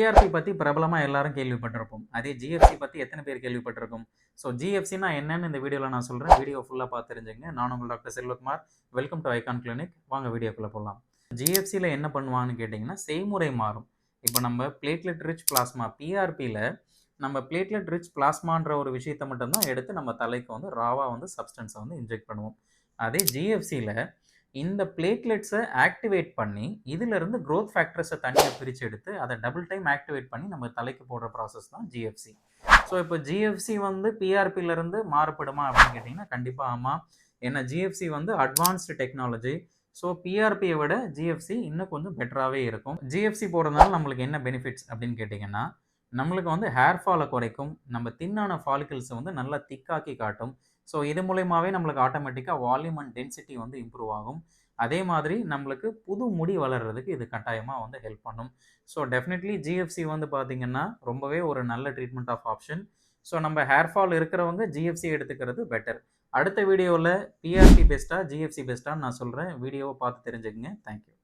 TRP பத்தி பிரபலமா எல்லாரும் கேள்விப்பட்டிருப்போம். அதே ஜிஎஃப்சி பத்தி எத்தனை பேர் கேள்விப்பட்டிருக்கும்? ஸோ ஜிஎஃப்சினா என்னன்னு இந்த வீடியோல நான் சொல்றேன். வீடியோ ஃபுல்லா பார்த்து தெரிஞ்சுங்க. நான் உங்கள் doctor Selvakumar. Welcome to icon clinic. வாங்க வீடியோக்குள்ள போலாம். ஜிஎஃப்சில என்ன பண்ணுவாங்கன்னு கேட்டிங்கன்னா, செய்முறை மாறும். இப்போ நம்ம பிளேட்லெட் ரிச் பிளாஸ்மா பிஆர்பில நம்ம பிளேட்லெட் ரிச் பிளாஸ்மான்ற ஒரு விஷயத்தை மட்டும்தான் எடுத்து நம்ம தலைக்கு வந்து ராவா வந்து சப்ஸ்டன்ஸை வந்து இன்ஜெக்ட் பண்ணுவோம். அதே ஜிஎஃப்சியில் இந்த பிளேட்லெட்ஸை ஆக்டிவேட் பண்ணி இதிலிருந்து க்ரோத் ஃபேக்டர்ஸை தனியாக பிரித்து எடுத்து அதை டபுள் டைம் ஆக்டிவேட் பண்ணி நம்ம தலைக்கு போடுற ப்ராசஸ் தான் ஜிஎஃப்சி. ஸோ இப்போ ஜிஎஃப்சி வந்து பிஆர்பியிலேருந்து மாறுபடுமா அப்படின்னு கேட்டிங்கன்னா கண்டிப்பாக ஆமாம். ஏன்னா ஜிஎஃப்சி வந்து அட்வான்ஸ்டு டெக்னாலஜி. ஸோ பிஆர்பியை விட ஜிஎஃப்சி இன்னும் கொஞ்சம் பெட்டராகவே இருக்கும். ஜிஎஃப்சி போடுறதுனால நம்மளுக்கு என்ன பெனிஃபிட்ஸ் அப்படின்னு கேட்டிங்கன்னா, நம்மளுக்கு வந்து ஹேர் ஃபாலை குறைக்கும், நம்ம தின்னான ஃபாலிகல்ஸை வந்து நல்லா திக்காக்கி காட்டும். ஸோ இது மூலயமாவே நம்மளுக்கு ஆட்டோமேட்டிக்காக வால்யூம் அண்ட் டென்சிட்டி வந்து இம்ப்ரூவ் ஆகும். அதே மாதிரி நம்மளுக்கு புது முடி வளர்கிறதுக்கு இது கட்டாயமாக வந்து ஹெல்ப் பண்ணும். ஸோ டெஃபினெட்லி ஜிஎஃப்சி வந்து பார்த்திங்கன்னா ரொம்பவே ஒரு நல்ல ட்ரீட்மெண்ட் ஆஃப் ஆப்ஷன். ஸோ நம்ம ஹேர் ஃபால் இருக்கிறவங்க ஜிஎஃப்சி எடுத்துக்கிறது பெட்டர். அடுத்த வீடியோவில் பிஆர்பி பெஸ்ட்டாக ஜிஎஃப்சி பெஸ்ட்டான்னு நான் சொல்கிறேன். வீடியோவை பார்த்து தெரிஞ்சுக்கங்க. தேங்க்யூ.